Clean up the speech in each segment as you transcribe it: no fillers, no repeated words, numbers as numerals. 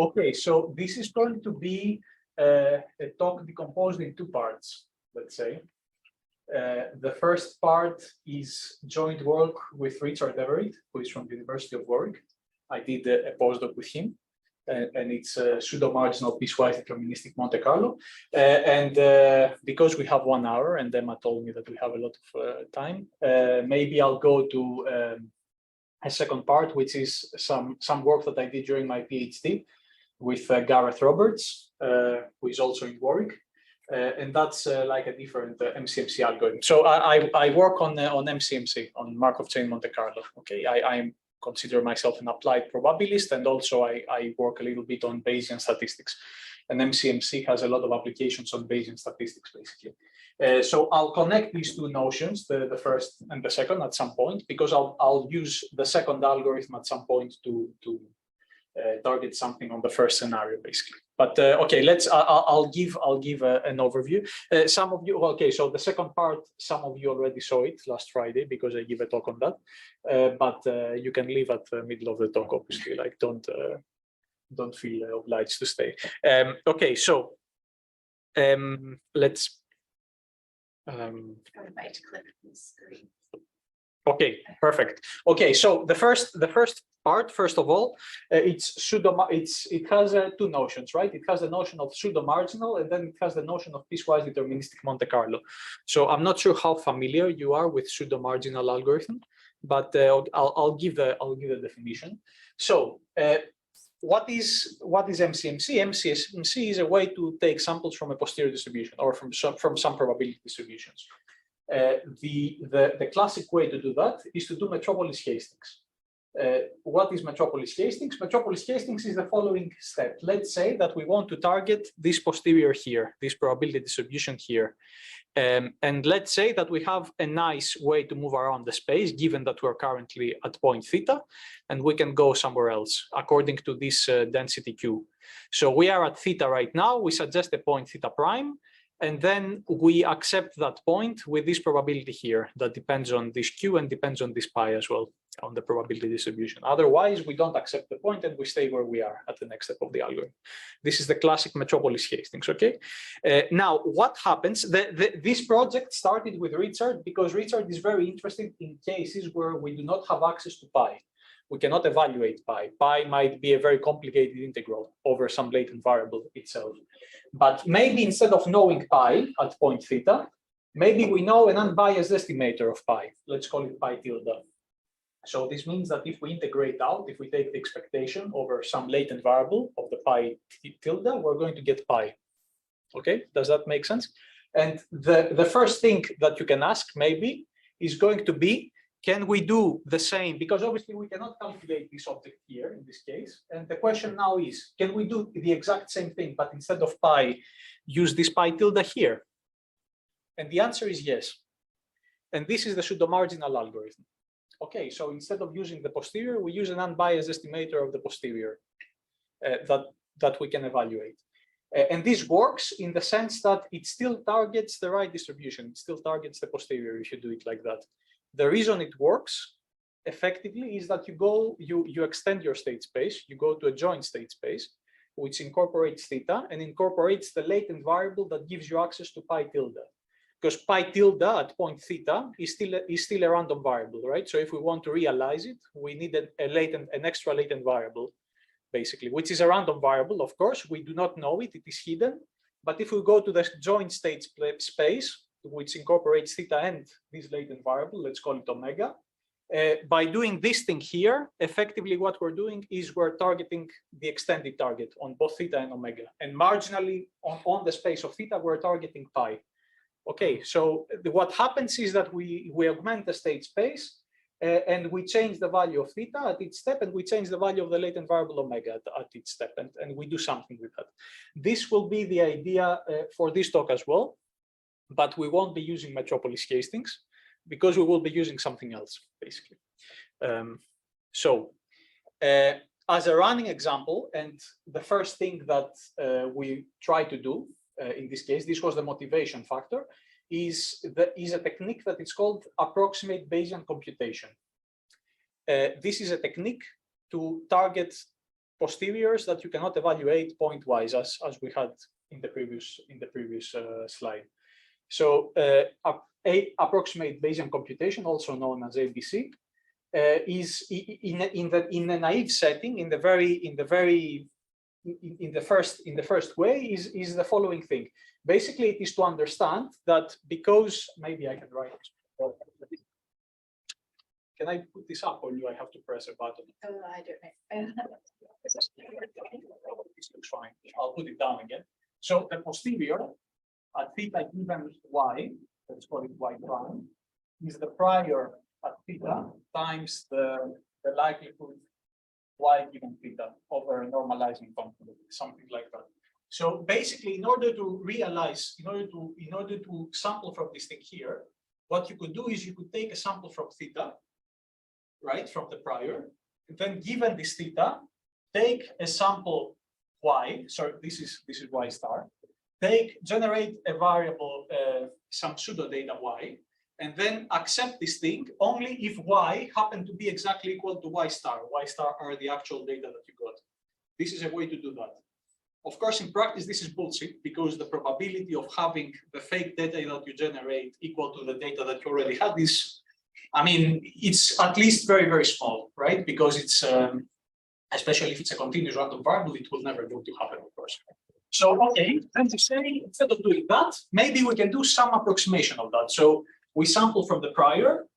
Okay, so this is going to be a talk decomposed in two parts, let's say. The first part is joint work with Richard Everett, who is from the University of Warwick. I did a postdoc with him, and it's a pseudo-marginal piecewise deterministic Monte Carlo. Because we have 1 hour, and Emma told me that we have a lot of time, maybe I'll go to a second part, which is some work that I did during my PhD with Gareth Roberts, who is also in Warwick. And that's like a different MCMC algorithm. So I work on MCMC, on Markov chain Monte Carlo. Okay, I consider myself an applied probabilist, and also I work a little bit on Bayesian statistics. And MCMC has a lot of applications on Bayesian statistics, basically. So I'll connect these two notions, the first and the second, at some point, because I'll use the second algorithm at some point to target something on the first scenario, basically. But okay, I'll give an overview. Some of you, okay, so the second part, some of you already saw it last Friday because I give a talk on that. But you can leave at the middle of the talk, obviously. Like don't feel obliged to stay. Okay, so let's. Okay, perfect. Okay, so the first part, first of all, it has two notions, right? It has the notion of pseudo-marginal, and then it has the notion of piecewise deterministic Monte Carlo. So I'm not sure how familiar you are with pseudo-marginal algorithm, but I'll give the definition. So what is MCMC? MCMC is a way to take samples from a posterior distribution or from some probability distributions. The classic way to do that is to do Metropolis Hastings. What is Metropolis Hastings? Metropolis Hastings is the following step. Let's say that we want to target this posterior here, this probability distribution here. And let's say that we have a nice way to move around the space, given that we're currently at point theta, and we can go somewhere else according to this density Q. So we are at theta right now. We suggest a point theta prime, and then we accept that point with this probability here that depends on this Q and depends on this pi as well, on the probability distribution. Otherwise, we don't accept the point and we stay where we are at the next step of the algorithm. This is the classic Metropolis Hastings, okay? Now, what happens? This project started with Richard because Richard is very interested in cases where we do not have access to pi. We cannot evaluate pi. Pi might be a very complicated integral over some latent variable itself. But maybe instead of knowing pi at point theta, maybe we know an unbiased estimator of pi. Let's call it pi tilde. So this means that if we integrate out, if we take the expectation over some latent variable of the pi tilde, we're going to get pi. Okay, does that make sense? And the first thing that you can ask maybe is going to be, can we do the same? Because obviously we cannot calculate this object here in this case. And the question now is, can we do the exact same thing, but instead of pi, use this pi tilde here? And the answer is yes. And this is the pseudo-marginal algorithm. Okay, so instead of using the posterior, we use an unbiased estimator of the posterior that we can evaluate. And this works in the sense that it still targets the right distribution. It still targets the posterior if you do it like that. The reason it works effectively is that you extend your state space, you go to a joint state space, which incorporates theta and incorporates the latent variable that gives you access to pi tilde. Because pi tilde at point theta is still a random variable, right? So if we want to realize it, we need an extra latent variable, basically, which is a random variable. Of course, we do not know it, it is hidden. But if we go to the joint state space, which incorporates theta and this latent variable, let's call it omega. By doing this thing here, effectively what we're doing is we're targeting the extended target on both theta and omega. And marginally on the space of theta, we're targeting pi. Okay, so what happens is that we augment the state space and we change the value of theta at each step, and we change the value of the latent variable omega at each step, and we do something with that. This will be the idea for this talk as well. But we won't be using Metropolis Hastings because we will be using something else, basically. As a running example, and the first thing that we try to do in this case, this was the motivation factor, is a technique that is called Approximate Bayesian Computation. This is a technique to target posteriors that you cannot evaluate pointwise, as we had in the previous slide. So approximate Bayesian computation, also known as ABC, is in the naive setting, in the first way is the following thing. Basically, it is to understand that because maybe I can write. Can I put this up, or do I have to press a button? I don't know. This looks fine. I'll put it down again. So the posterior at theta given y, let's call it y prime, is the prior at theta times the likelihood y given theta over a normalizing component, something like that. So basically, in order to realize, in order to sample from this thing here, what you could do is you could take a sample from theta, right, from the prior, and then given this theta, take a sample y. Sorry, this is y star. Generate a variable, some pseudo data y, and then accept this thing only if y happen to be exactly equal to y star. Y star are the actual data that you got. This is a way to do that. Of course, in practice, this is bullshit because the probability of having the fake data that you generate equal to the data that you already had is, I mean, it's at least very, very small, right? Because it's, especially if it's a continuous random variable, it will never go to happen, of course. So, okay, then to say, instead of doing that, maybe we can do some approximation of that. So we sample from the prior,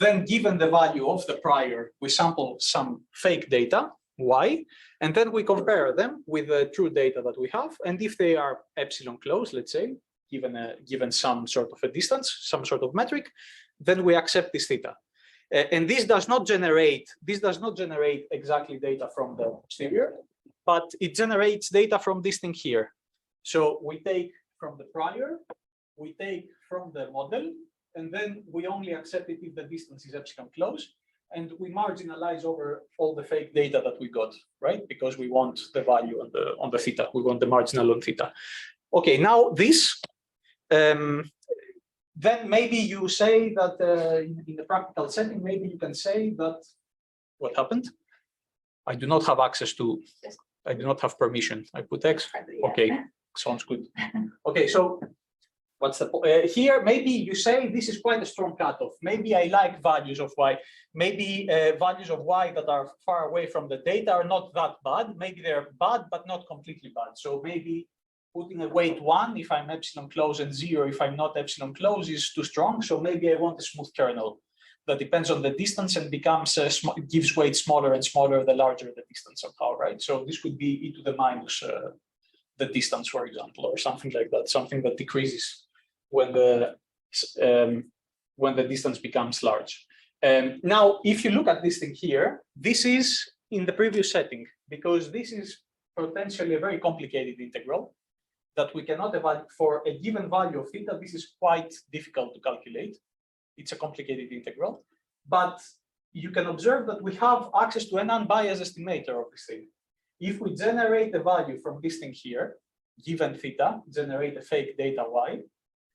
then given the value of the prior, we sample some fake data, y, and then we compare them with the true data that we have. And if they are epsilon close, let's say, given some sort of a distance, some sort of metric, then we accept this theta. And this does not generate exactly data from the posterior, but it generates data from this thing here. So we take from the prior, we take from the model, and then we only accept it if the distance is epsilon close, and we marginalize over all the fake data that we got, right? Because we want the value on the theta, we want the marginal on theta. Okay, now this, then maybe you say that in the practical setting, maybe you can say that, what happened? I do not have access to, I do not have permission. I put X, okay, sounds good. Okay, so what's the here? Maybe you say this is quite a strong cutoff. Maybe I like values of y. Maybe values of y that are far away from the data are not that bad. Maybe they're bad, but not completely bad. So maybe putting a weight 1 if I'm epsilon close and 0 if I'm not epsilon close is too strong. So maybe I want a smooth kernel that depends on the distance and becomes gives weight smaller and smaller the larger the distance somehow, right? So this could be e to the minus the distance, for example, or something like that, something that decreases when the distance becomes large. Now, if you look at this thing here, this is in the previous setting, because this is potentially a very complicated integral that we cannot evaluate for a given value of theta. This is quite difficult to calculate. It's a complicated integral, but you can observe that we have access to an unbiased estimator of this thing. If we generate a value from this thing here, given theta, generate a fake data y,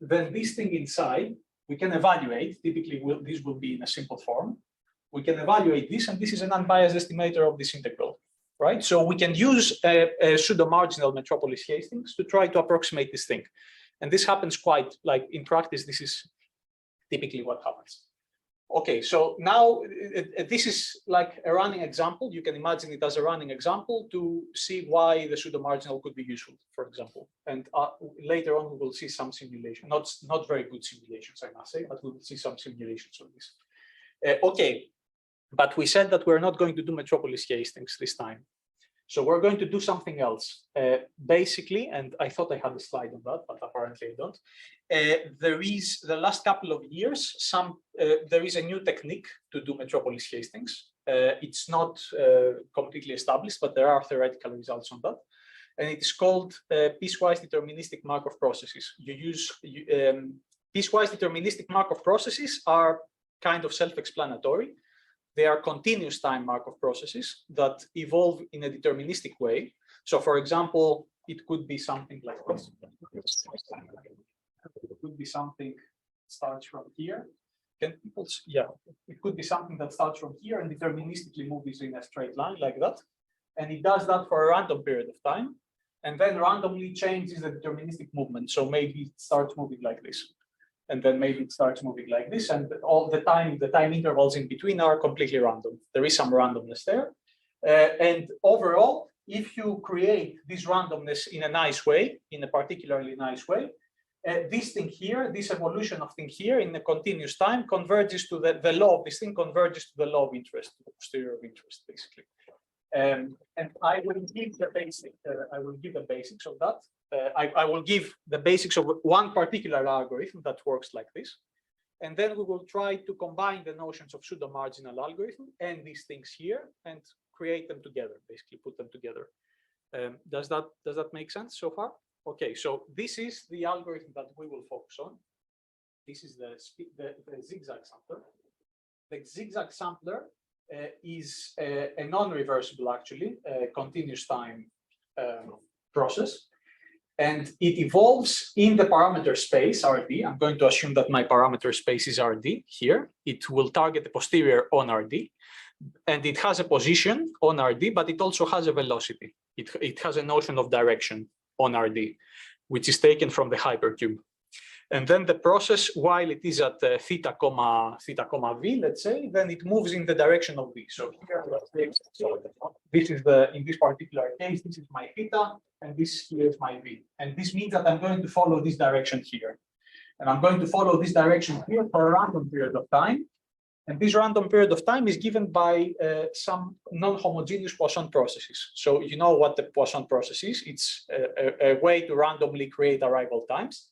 then this thing inside, we can evaluate, typically this will be in a simple form. We can evaluate this, and this is an unbiased estimator of this integral, right? So we can use a pseudo-marginal Metropolis Hastings to try to approximate this thing. And this happens quite, like in practice, this is typically what happens. Okay, so now this is like a running example. You can imagine it as a running example to see why the pseudo-marginal could be useful, for example. And later on, we will see some simulation, not very good simulations, I must say, but we will see some simulations on this. Okay, but we said that we're not going to do Metropolis Hastings this time. So we're going to do something else. Basically, and I thought I had a slide on that, but apparently I don't. There is, the last couple of years, there is a new technique to do Metropolis Hastings. It's not completely established, but there are theoretical results on that. And it is called Piecewise Deterministic Markov Processes. Piecewise Deterministic Markov Processes are kind of self-explanatory. They are continuous time Markov processes that evolve in a deterministic way. So, for example, it could be something like this. It could be something that starts from here. Can people? Yeah, it could be something that starts from here and deterministically moves in a straight line like that. and it does that for a random period of time, and then randomly changes the deterministic movement. So maybe it starts moving like this, and then maybe it starts moving like this, and all the time intervals in between are completely random. There is some randomness there, and overall, if you create this randomness in a nice way, in a particularly nice way, this thing here, this evolution of thing here in a continuous time converges to the law of this thing converges to the law of interest, to the posterior of interest, basically. And I will give the basic. I will give the basics of that. I will give the basics of one particular algorithm that works like this, and then we will try to combine the notions of pseudo-marginal algorithm and these things here and create them together. Basically, put them together. Does that make sense so far? Okay, so this is the algorithm that we will focus on. This is the zigzag sampler. The zigzag sampler is a non-reversible, actually, continuous time process. And it evolves in the parameter space, RD. I'm going to assume that my parameter space is RD here. It will target the posterior on RD. And it has a position on RD, but it also has a velocity. It has a notion of direction on RD, which is taken from the hypercube. And then the process, while it is at theta comma v, let's say, then it moves in the direction of v. So here, this is in this particular case, this is my theta, and this here is my v. And this means that I'm going to follow this direction here. And I'm going to follow this direction here for a random period of time. And this random period of time is given by some non-homogeneous Poisson processes. So you know what the Poisson process is. It's a way to randomly create arrival times.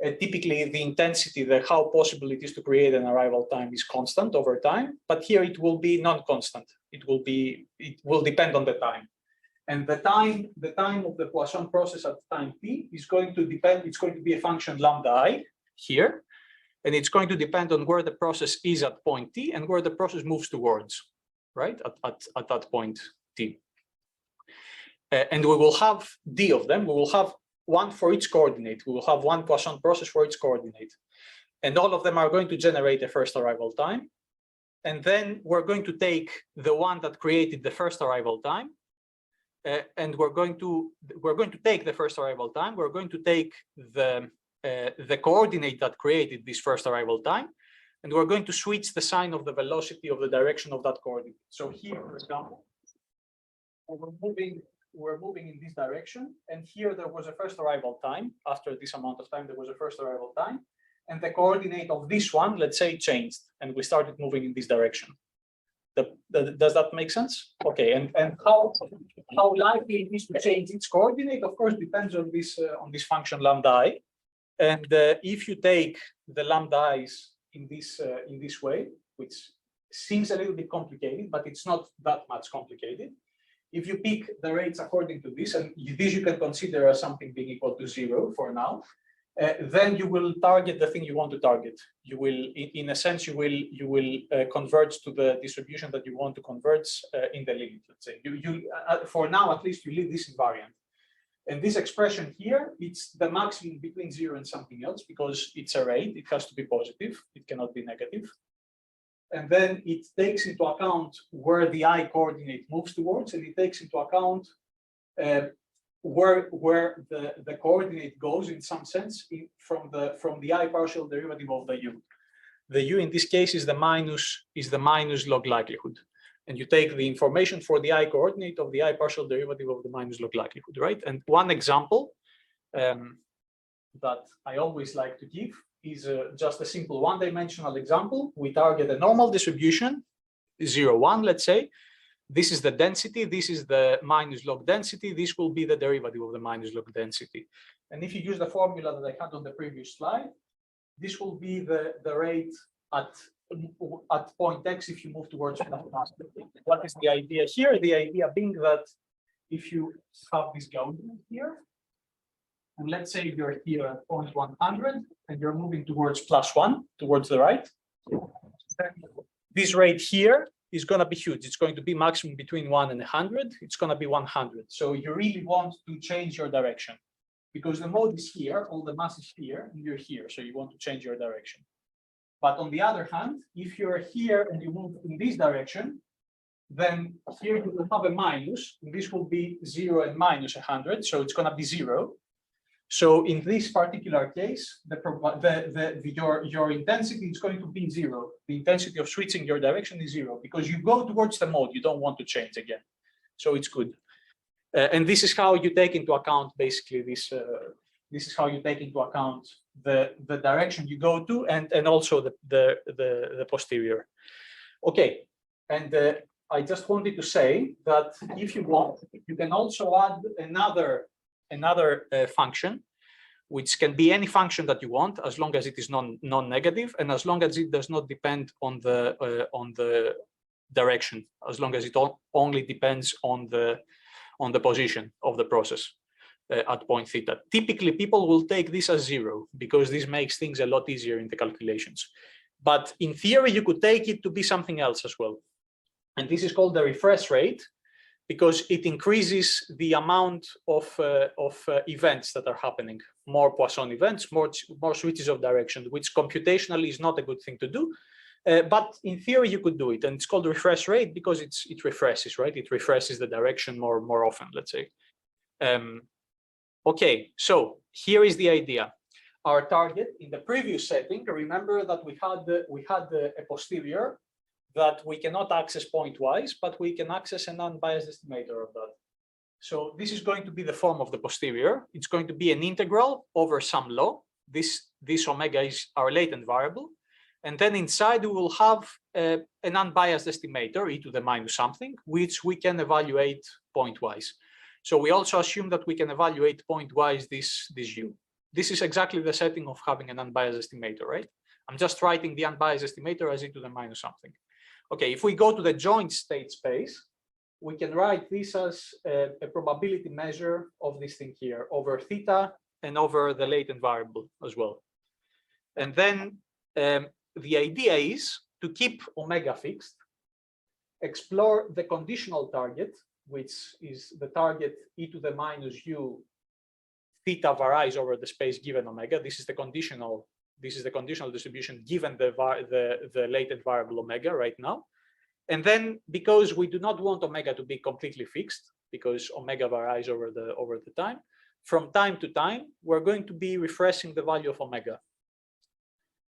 Typically, the intensity, how possible it is to create an arrival time is constant over time. But here it will be non-constant. It will depend on the time. And the time of the Poisson process at time t is going to depend. It's going to be a function lambda I here. And it's going to depend on where the process is at point t and where the process moves towards, right, at that point t. And we will have d of them. We will have one for each coordinate. We will have one Poisson process for each coordinate. And all of them are going to generate a first arrival time. And then we're going to take the one that created the first arrival time. And we're going to take the first arrival time. We're going to take the coordinate that created this first arrival time, and we're going to switch the sign of the velocity of the direction of that coordinate. So here, for example, we're moving in this direction, and here there was a first arrival time. After this amount of time, there was a first arrival time, and the coordinate of this one, let's say, changed, and we started moving in this direction. Does that make sense? Okay, and how likely it is to change its coordinate, of course, depends on this function lambda I. And if you take the lambda i's in this way, which seems a little bit complicated, but it's not that much complicated. If you pick the rates according to this, and this you can consider as something being equal to 0 for now, then you will target the thing you want to target. You will, in a sense, you will converge to the distribution that you want to converge in the limit. Let's say for now at least you leave this invariant. And this expression here, it's the maximum between 0 and something else because it's a rate. It has to be positive. It cannot be negative. And then it takes into account where the I coordinate moves towards, and it takes into account where the coordinate goes in some sense from the I partial derivative of the u. The u in this case is the minus log likelihood. And you take the information for the I coordinate of the I partial derivative of the minus log likelihood, right? And one example that I always like to give is just a simple one-dimensional example. We target a normal distribution, 0, 1, let's say. This is the density. This is the minus log density. This will be the derivative of the minus log density. And if you use the formula that I had on the previous slide, this will be the rate at point x if you move towards plus. What is the idea here? The idea being that if you have this Gaussian here, and let's say you're here at point 100 and you're moving towards +1 towards the right, then this rate here is going to be huge. It's going to be maximum between 1 and 100. It's going to be 100. So you really want to change your direction because the mode is here, all the mass is here, and you're here. So you want to change your direction. But on the other hand, if you're here and you move in this direction, then here you will have a minus. This will be 0 and minus 100, so it's going to be 0. So in this particular case, your intensity is going to be 0. The intensity of switching your direction is 0 because you go towards the mode. You don't want to change again. So it's good. And this is how you take into account basically this. This is how you take into account the direction you go to and also the posterior. Okay, and I just wanted to say that if you want, you can also add another function, which can be any function that you want, as long as it is non-negative, and as long as it does not depend on the direction, as long as it only depends on the position of the process at point theta. Typically, people will take this as 0 because this makes things a lot easier in the calculations. But in theory, you could take it to be something else as well. And this is called the refresh rate, because it increases the amount of events that are happening. More Poisson events, more switches of direction, which computationally is not a good thing to do. But in theory, you could do it. And it's called refresh rate because it refreshes, right? It refreshes the direction more often, let's say. Okay, so here is the idea. Our target in the previous setting, remember that we had a posterior that we cannot access pointwise, but we can access an unbiased estimator of that. So this is going to be the form of the posterior. It's going to be an integral over some law. This omega is our latent variable. And then inside we will have an unbiased estimator, e to the minus something, which we can evaluate pointwise. So we also assume that we can evaluate pointwise this u. This is exactly the setting of having an unbiased estimator, right? I'm just writing the unbiased estimator as e to the minus something. Okay, if we go to the joint state space, we can write this as a probability measure of this thing here over theta and over the latent variable as well. And then the idea is to keep omega fixed, explore the conditional target, which is the target e to the minus u theta varies over the space given omega. This is the conditional distribution given the latent variable omega right now. And then because we do not want omega to be completely fixed, because omega varies over the time, from time to time, we're going to be refreshing the value of omega.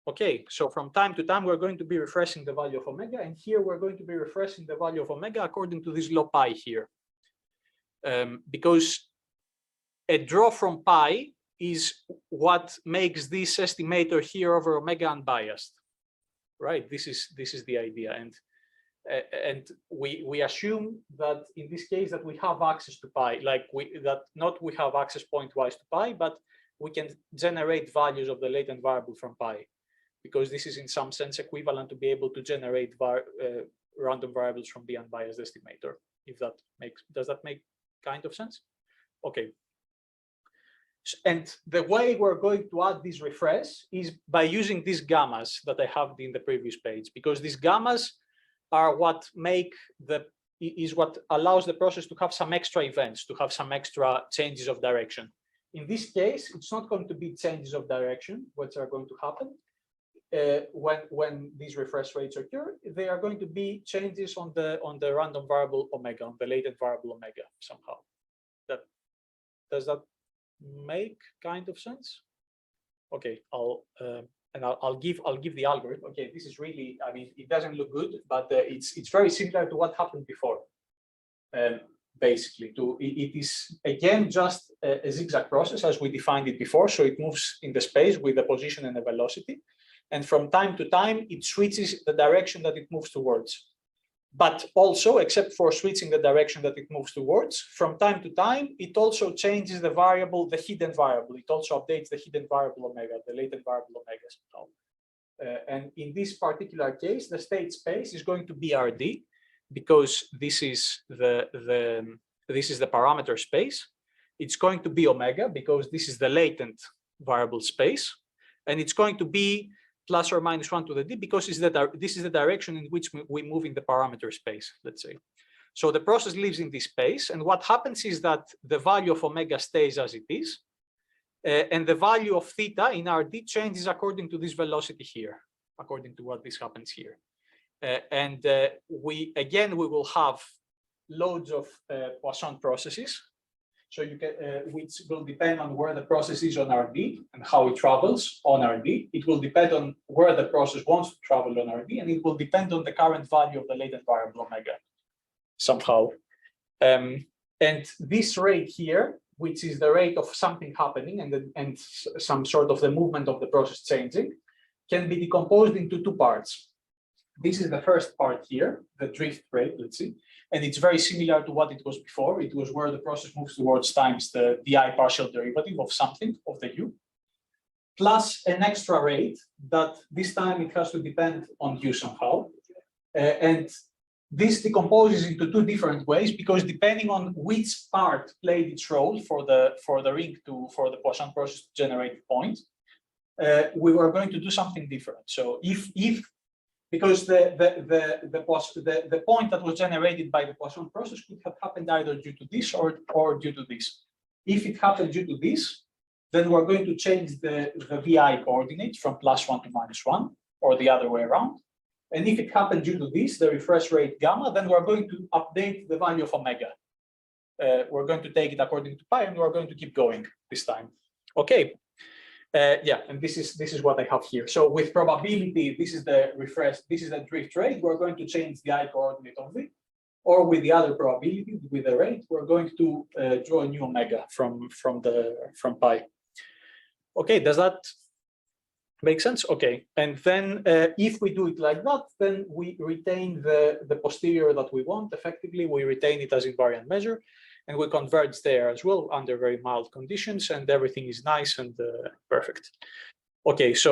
Okay, so from time to time, we're going to be refreshing the value of omega, and here we're going to be refreshing the value of omega according to this law pi here. Because a draw from pi is what makes this estimator here over omega unbiased, right? This is the idea, and we assume that in this case that we have access to pi, like we have access pointwise to pi, but we can generate values of the latent variable from pi, because this is in some sense equivalent to be able to generate random variables from the unbiased estimator. Does that make kind of sense? Okay. And the way we're going to add this refresh is by using these gammas that I have in the previous page, because these gammas are what allows the process to have some extra events, to have some extra changes of direction. In this case, it's not going to be changes of direction which are going to happen when these refresh rates occur. They are going to be changes on the random variable omega, on the latent variable omega somehow. Does that make kind of sense? Okay, I'll give the algorithm. Okay, this is really, I mean, it doesn't look good, but it's very similar to what happened before. Basically, it is again just a zigzag process as we defined it before. So it moves in the space with a position and a velocity, and from time to time it switches the direction that it moves towards. But also, except for switching the direction that it moves towards, from time to time, it also changes the variable, the hidden variable. It also updates the hidden variable omega, the latent variable omega somehow. And in this particular case, the state space is going to be RD, because this is the parameter space. It's going to be omega, because this is the latent variable space, and it's going to be plus or minus 1 to the d, because this is the direction in which we move in the parameter space, let's say. So the process lives in this space, and what happens is that the value of omega stays as it is, and the value of theta in RD changes according to this velocity here, according to what this happens here. We will have loads of Poisson processes. So you can, which will depend on where the process is on RD and how it travels on RD. It will depend on where the process wants to travel on RD, and it will depend on the current value of the latent variable omega somehow. And this rate here, which is the rate of something happening and some sort of the movement of the process changing, can be decomposed into two parts. This is the first part here, the drift rate, let's see. And it's very similar to what it was before. It was where the process moves towards times the di partial derivative of something, of the u, plus an extra rate that this time it has to depend on u somehow. And this decomposes into two different ways, because depending on which part played its role for the ring for the Poisson process to generate the point, we were going to do something different. So because the point that was generated by the Poisson process could have happened either due to this or due to this. If it happened due to this, then we're going to change the VI coordinate from +1 to -1, or the other way around. And if it happened due to this, the refresh rate gamma, then we're going to update the value of omega. We're going to take it according to pi, and we're going to keep going this time. Okay. Yeah, and this is what I have here. So with probability, this is the refresh, this is the drift rate. We're going to change the I coordinate of it, or with the other probability, with the rate, we're going to draw a new omega from pi. Okay, does that make sense? Okay, and then if we do it like that, then we retain the posterior that we want. Effectively, we retain it as invariant measure, and we converge there as well under very mild conditions, and everything is nice and perfect. Okay, so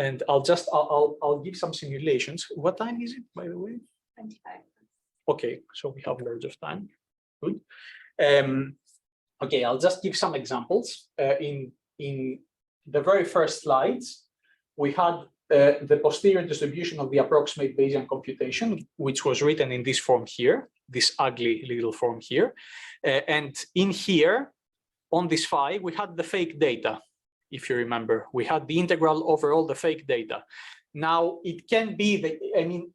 and I'll give some simulations. What time is it, by the way? 25. Okay, so we have loads of time. Good. Okay, I'll just give some examples. In the very first slides, we had the posterior distribution of the approximate Bayesian computation, which was written in this form here, this ugly little form here. And in here, on this phi, we had the fake data, if you remember. We had the integral over all the fake data. Now, it can be,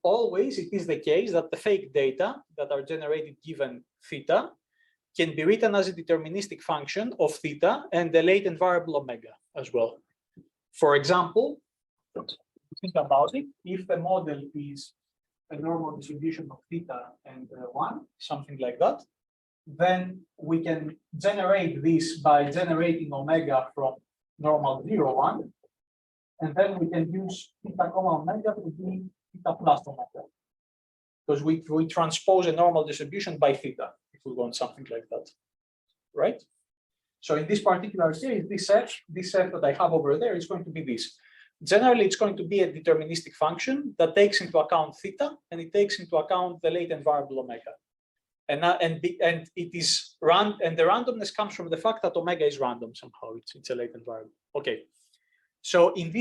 always it is the case that the fake data that are generated given theta can be written as a deterministic function of theta and the latent variable omega as well. For example, think about it. If the model is a normal distribution of theta and 1, something like that, then we can generate this by generating omega from normal 0, 1, and then we can use theta comma omega to be theta plus omega, because we transpose a normal distribution by theta if we want something like that, right? So in this particular case, this f that I have over there is going to be this. Generally, it's going to be a deterministic function that takes into account theta, and it takes into account the latent variable omega. And it is and the randomness comes from the fact that omega is random somehow. It's a latent variable. Okay. So in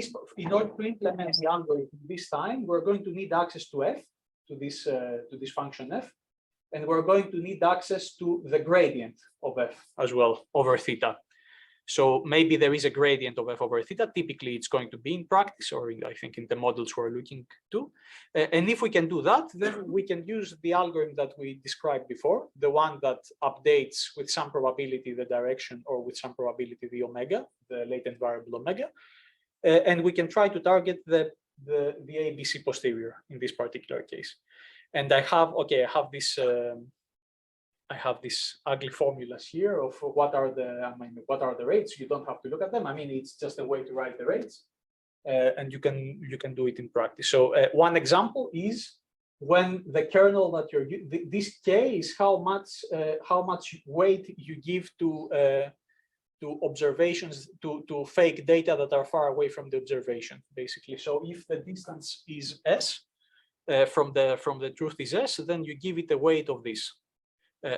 order to implement the algorithm this time, we're going to need access to f, to this function f, and we're going to need access to the gradient of f as well over theta. So maybe there is a gradient of f over theta. Typically, it's going to be in practice, or I think in the models we're looking to. And if we can do that, then we can use the algorithm that we described before, the one that updates with some probability the direction, or with some probability the omega, the latent variable omega. And we can try to target the ABC posterior in this particular case. And I have this ugly formulas here of what are the rates. You don't have to look at them. It's just a way to write the rates, and you can do it in practice. So one example is when the kernel that you're this k is how much weight you give to observations, to fake data that are far away from the observation, basically. So if the distance is s from the truth is s, then you give it a weight of this.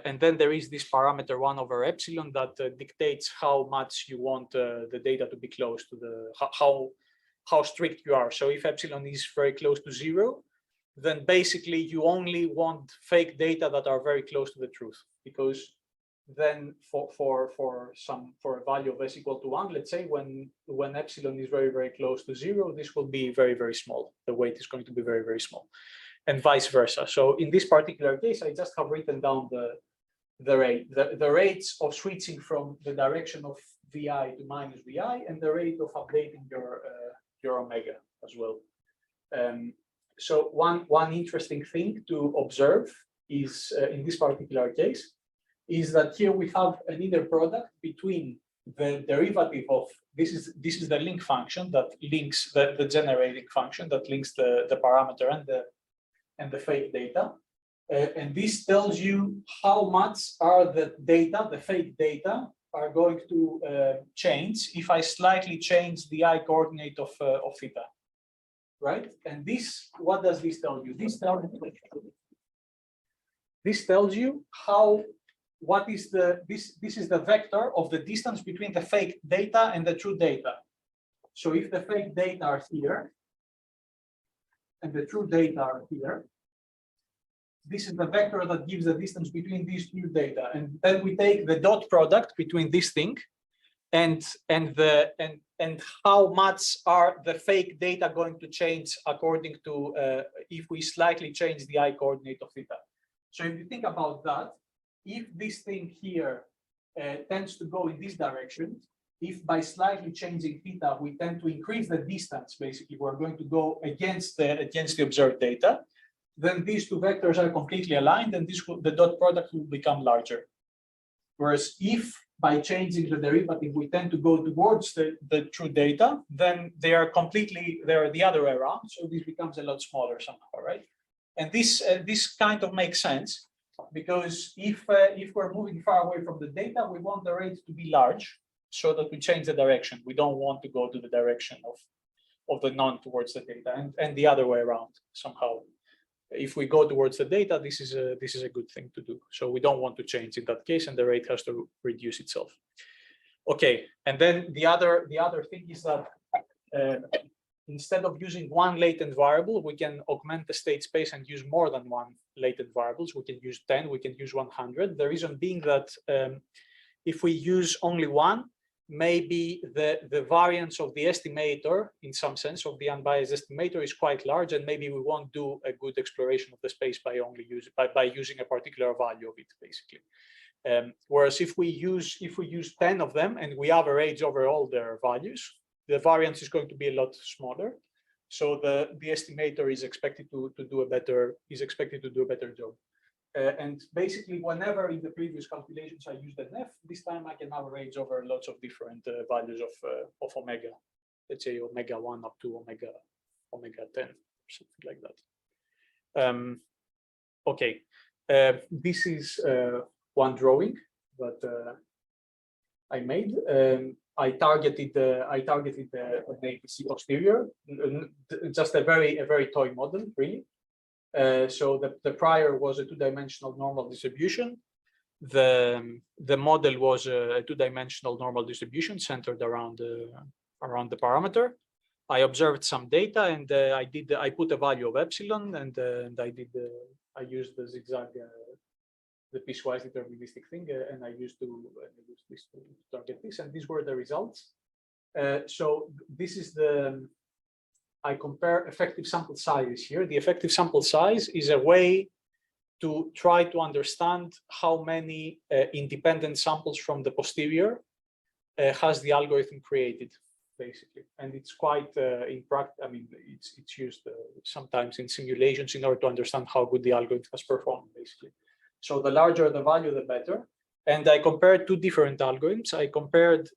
And then there is this parameter 1 over epsilon that dictates how much you want the data to be close to how strict you are. So if epsilon is very close to 0, then basically you only want fake data that are very close to the truth, because then for a value of s equal to 1, let's say when epsilon is very, very close to 0, this will be very, very small. The weight is going to be very, very small, and vice versa. So in this particular case, I just have written down the rates of switching from the direction of vi to minus vi, and the rate of updating your omega as well. So one interesting thing to observe is in this particular case is that here we have an inner product between the derivative of this is the link function that links the generating function that links the parameter and the fake data, and this tells you how much are the fake data are going to change if I slightly change the I coordinate of theta, right? And this, what does this tell you? This tells you how. What is this is the vector of the distance between the fake data and the true data. So if the fake data are here and the true data are here, this is the vector that gives the distance between these two data, and then we take the dot product between this thing and how much are the fake data going to change according to if we slightly change the I coordinate of theta. So if you think about that, if this thing here tends to go in this direction, if by slightly changing theta we tend to increase the distance, basically we're going to go against the observed data, then these two vectors are completely aligned, and the dot product will become larger. Whereas if by changing the derivative we tend to go towards the true data, then they are the other way around. So this becomes a lot smaller somehow, right? And this kind of makes sense, because if we're moving far away from the data, we want the rate to be large so that we change the direction. We don't want to go to the direction of the non towards the data, and the other way around somehow. If we go towards the data, this is a good thing to do. So we don't want to change in that case, and the rate has to reduce itself. Okay, and then the other thing is that instead of using one latent variable, we can augment the state space and use more than one latent variables. We can use 10, we can use 100. The reason being that if we use only one, maybe the variance of the estimator, in some sense, of the unbiased estimator is quite large, and maybe we won't do a good exploration of the space by using a particular value of it, basically. Whereas if we use 10 of them and we average over all their values, the variance is going to be a lot smaller. So the estimator is expected to do a better job. And basically, whenever in the previous calculations I used an F, this time I can average over lots of different values of omega. Let's say omega 1 up to omega 10, something like that. Okay, this is one drawing that I made. I targeted the APC posterior, just a very toy model, really. So the prior was a two-dimensional normal distribution. The model was a two-dimensional normal distribution centered around the parameter. I observed some data, and I put a value of epsilon, and I used the zigzag, the piecewise deterministic thing, and I used this to target this, and these were the results. So this is I compare effective sample sizes here. The effective sample size is a way to try to understand how many independent samples from the posterior has the algorithm created, basically. And it's quite in practice. I mean, it's used sometimes in simulations in order to understand how good the algorithm has performed, basically. So the larger the value, the better. And I compared two different algorithms. I compared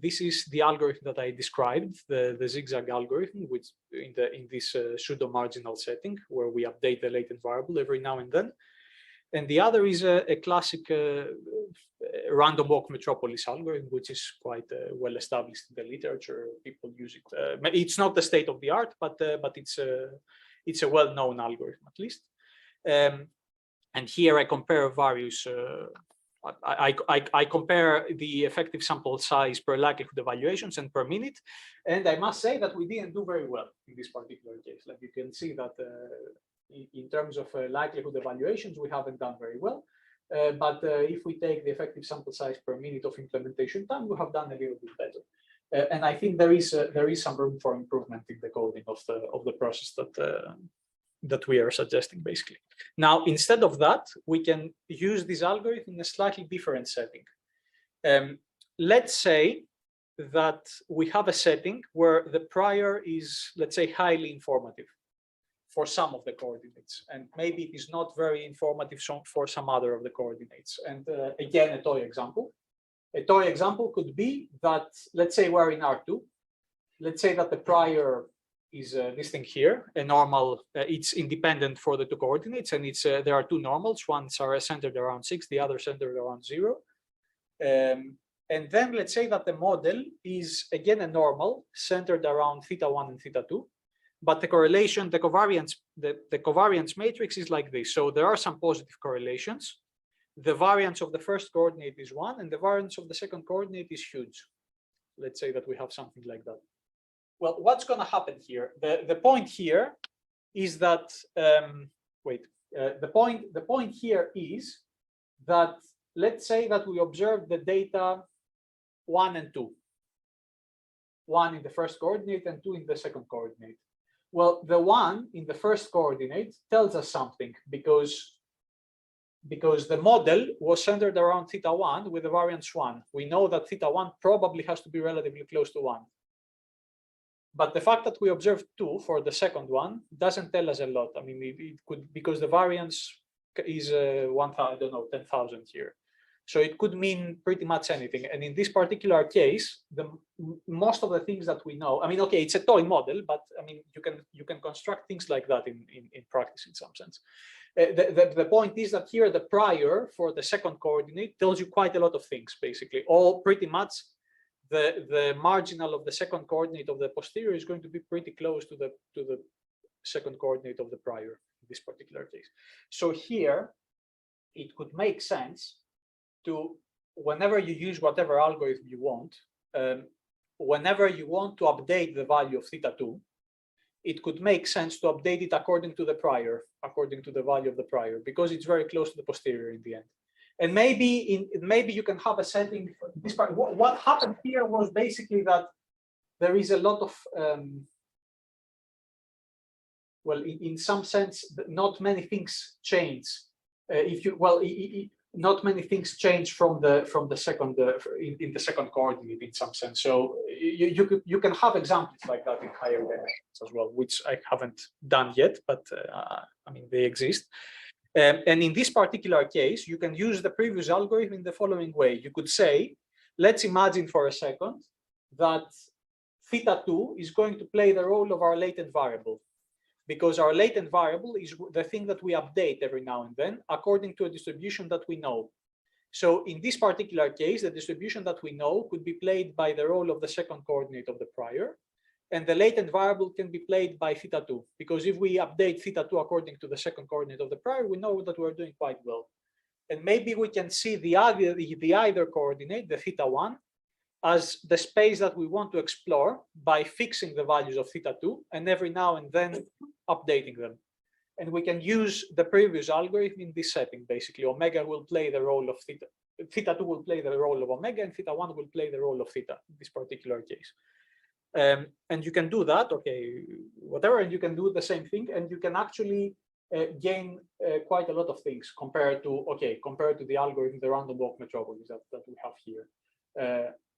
this is the algorithm that I described, the zigzag algorithm, which in this pseudo-marginal setting where we update the latent variable every now and then. And the other is a classic random walk metropolis algorithm, which is quite well established in the literature. People use it. It's not the state of the art, but it's a well-known algorithm at least. And here I compare various. I compare the effective sample size per likelihood evaluations and per minute, and I must say that we didn't do very well in this particular case. Like you can see that in terms of likelihood evaluations, we haven't done very well. But if we take the effective sample size per minute of implementation time, we have done a little bit better. And I think there is some room for improvement in the coding of the process that we are suggesting, basically. Now, instead of that, we can use this algorithm in a slightly different setting. Let's say that we have a setting where the prior is, let's say, highly informative for some of the coordinates, and maybe it is not very informative for some other of the coordinates. And again, a toy example. A toy example could be that, let's say we're in R2. Let's say that the prior is this thing here, a normal. It's independent for the two coordinates, and it's there are two normals. Ones are centered around 6, the other centered around 0. And then let's say that the model is again a normal centered around θ1 and θ2, but the correlation, the covariance matrix is like this. So there are some positive correlations. The variance of the first coordinate is 1, and the variance of the second coordinate is huge. Let's say that we have something like that. Well, what's going to happen here? The point here is that the point here is that let's say that we observe the data 1 and 2, 1 in the first coordinate and 2 in the second coordinate. Well, the 1 in the first coordinate tells us something because the model was centered around θ1 with the variance 1. We know that θ1 probably has to be relatively close to 1. But the fact that we observed 2 for the second one doesn't tell us a lot. I mean, it could, because the variance is 1,000, I don't know, 10,000 here. So it could mean pretty much anything. And in this particular case, most of the things that we know, I mean, okay, it's a toy model, but I mean, you can construct things like that in practice in some sense. The point is that here the prior for the second coordinate tells you quite a lot of things, basically. All pretty much the marginal of the second coordinate of the posterior is going to be pretty close to the second coordinate of the prior in this particular case. So here it could make sense to, whenever you use whatever algorithm you want, whenever you want to update the value of θ2, it could make sense to update it according to the prior, according to the value of the prior, because it's very close to the posterior in the end. And maybe you can have a setting. This part, what happened here was basically that there is a lot of well, in some sense, not many things change. Not many things change from the second in the second coordinate in some sense. So you can have examples like that in higher dimensions as well, which I haven't done yet, but I mean they exist. And in this particular case, you can use the previous algorithm in the following way. You could say, let's imagine for a second that θ2 is going to play the role of our latent variable, because our latent variable is the thing that we update every now and then according to a distribution that we know. So in this particular case, the distribution that we know could be played by the role of the second coordinate of the prior, and the latent variable can be played by θ2, because if we update θ2 according to the second coordinate of the prior, we know that we're doing quite well. And maybe we can see the either coordinate, the θ1, as the space that we want to explore by fixing the values of θ2 and every now and then updating them. And we can use the previous algorithm in this setting. Basically, omega will play the role of θ2 will play the role of omega, and θ1 will play the role of θ in this particular case. And you can do that, okay, whatever, and you can do the same thing, and you can actually gain quite a lot of things compared to the algorithm, the random walk metropolis that we have here.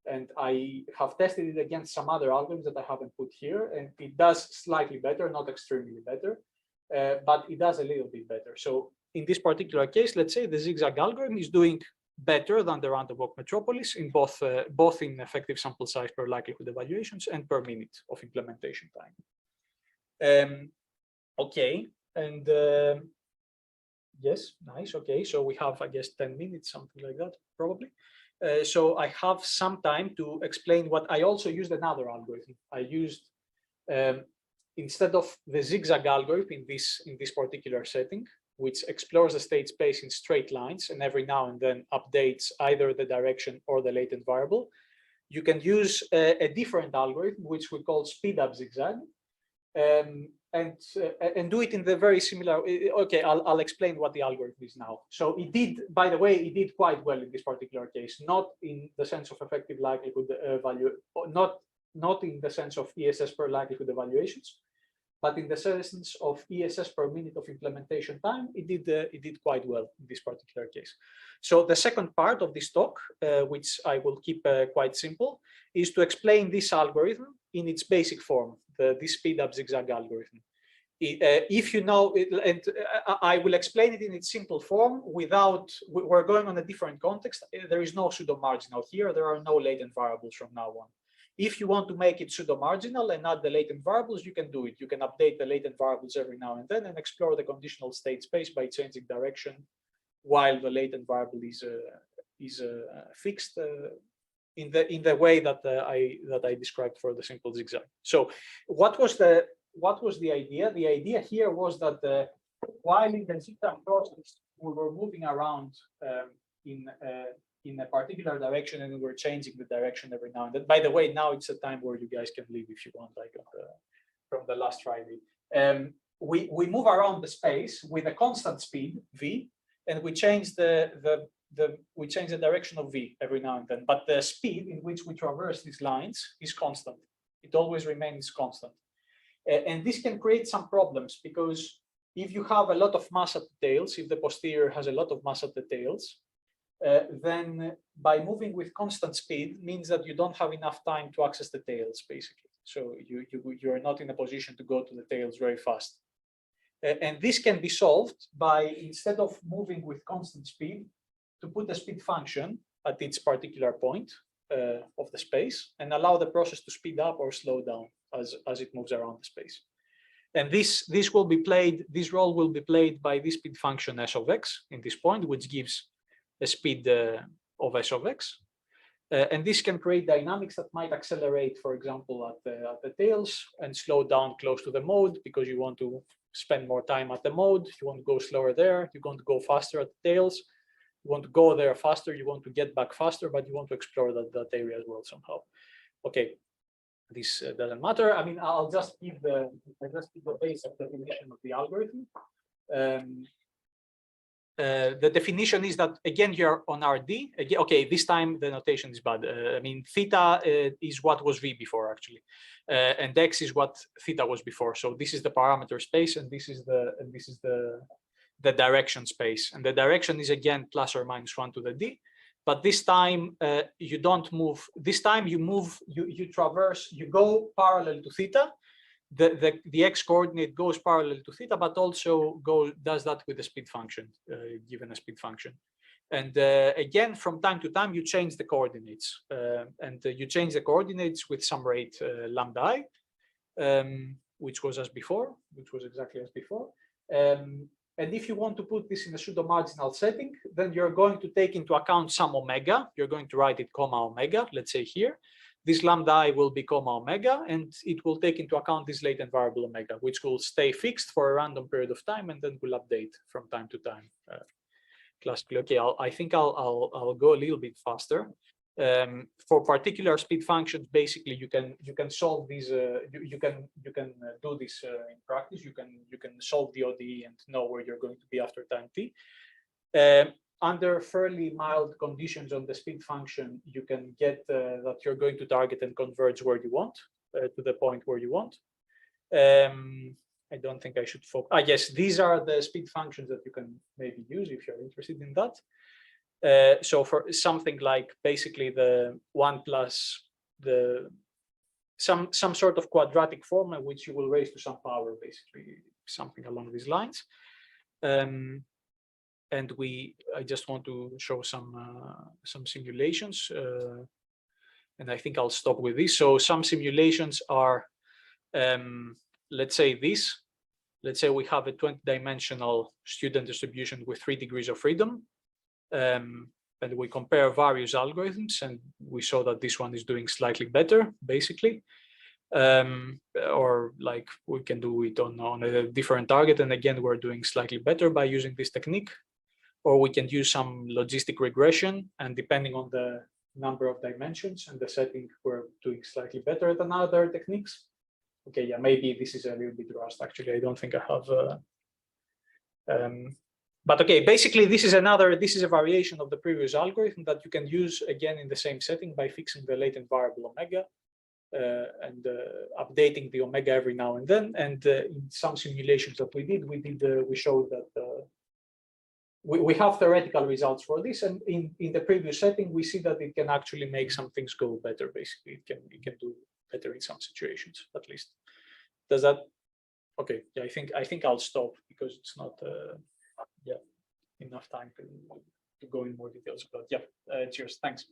And I have tested it against some other algorithms that I haven't put here, and it does slightly better, not extremely better, but it does a little bit better. So in this particular case, let's say the zigzag algorithm is doing better than the random walk metropolis in both in effective sample size per likelihood evaluations and per minute of implementation time. Okay, and yes, nice. Okay, so we have, I guess, 10 minutes, something like that, probably. So I have some time to explain what I also used another algorithm. I used instead of the zigzag algorithm in this particular setting, which explores the state space in straight lines and every now and then updates either the direction or the latent variable, you can use a different algorithm, which we call speed up zigzag. do it in the very similar. Okay, I'll explain what the algorithm is now. So it did, by the way, it did quite well in this particular case, not in the sense of effective likelihood value, not in the sense of ESS per likelihood evaluations, but in the sense of ESS per minute of implementation time, it did quite well in this particular case. So the second part of this talk, which I will keep quite simple, is to explain this algorithm in its basic form, this speed-up zigzag algorithm. If you know, and I will explain it in its simple form without, we're going on a different context. There is no pseudo-marginal here. There are no latent variables from now on. If you want to make it pseudo-marginal and add the latent variables, you can do it. You can update the latent variables every now and then and explore the conditional state space by changing direction while the latent variable is fixed in the way that I described for the simple zigzag. So what was the idea? The idea here was that while in the zigzag process we were moving around in a particular direction and we were changing the direction every now and then. By the way, now it's a time where you guys can leave if you want, like from the last Friday. We move around the space with a constant speed v, and we change the direction of v every now and then. But the speed in which we traverse these lines is constant. It always remains constant. And this can create some problems because if you have a lot of mass at the tails, if the posterior has a lot of mass at the tails, then by moving with constant speed means that you don't have enough time to access the tails, basically. So you are not in a position to go to the tails very fast. And this can be solved by, instead of moving with constant speed, to put a speed function at its particular point of the space and allow the process to speed up or slow down as it moves around the space. And this role will be played by this speed function s of x in this point, which gives a speed of s of x. And this can create dynamics that might accelerate, for example, at the tails and slow down close to the mode because you want to spend more time at the mode. You want to go slower there. You want to go faster at the tails. You want to go there faster. You want to get back faster, but you want to explore that area as well somehow. Okay, this doesn't matter. I mean, I'll just give the basic definition of the algorithm. The definition is that, again, you're on RD. Again, okay, this time the notation is bad. I mean, theta is what was V before, actually, and X is what theta was before. So this is the parameter space, and this is the direction space. And the direction is, again, plus or minus 1 to the D. But this time you don't move. This time you move, you traverse, you go parallel to theta. The x coordinate goes parallel to theta, but also does that with a speed function, given a speed function. And again, from time to time, you change the coordinates, and you change the coordinates with some rate lambda I, which was exactly as before. And if you want to put this in a pseudo-marginal setting, then you're going to take into account some omega. You're going to write it comma omega, let's say here. This lambda I will be comma omega, and it will take into account this latent variable omega, which will stay fixed for a random period of time and then will update from time to time. Classically, okay, I think I'll go a little bit faster. For particular speed functions, basically you can solve these. You can do this in practice. You can solve the ODE and know where you're going to be after time t. Under fairly mild conditions on the speed function, you can get that you're going to target and converge where you want, to the point where you want. I don't think I should focus. Yes, these are the speed functions that you can maybe use if you're interested in that. So for something like basically the 1 plus some sort of quadratic form in which you will raise to some power, basically something along these lines. And I just want to show some simulations, and I think I'll stop with this. So some simulations are, let's say this. Let's say we have a 20-dimensional student distribution with 3 degrees of freedom, and we compare various algorithms, and we saw that this one is doing slightly better, basically. Or like we can do it on a different target, and again we're doing slightly better by using this technique. Or we can use some logistic regression, and depending on the number of dimensions and the setting, we're doing slightly better than other techniques. Okay, yeah, maybe this is a little bit rust. Actually, I don't think I have. But okay, basically, this is a variation of the previous algorithm that you can use again in the same setting by fixing the latent variable omega and updating the omega every now and then. And in some simulations that we showed that we have theoretical results for this, and in the previous setting, we see that it can actually make some things go better. Basically, it can do better in some situations, at least. Does that? Okay. Yeah, I think I'll stop because it's not enough time to go in more details. But yeah, cheers. Thanks.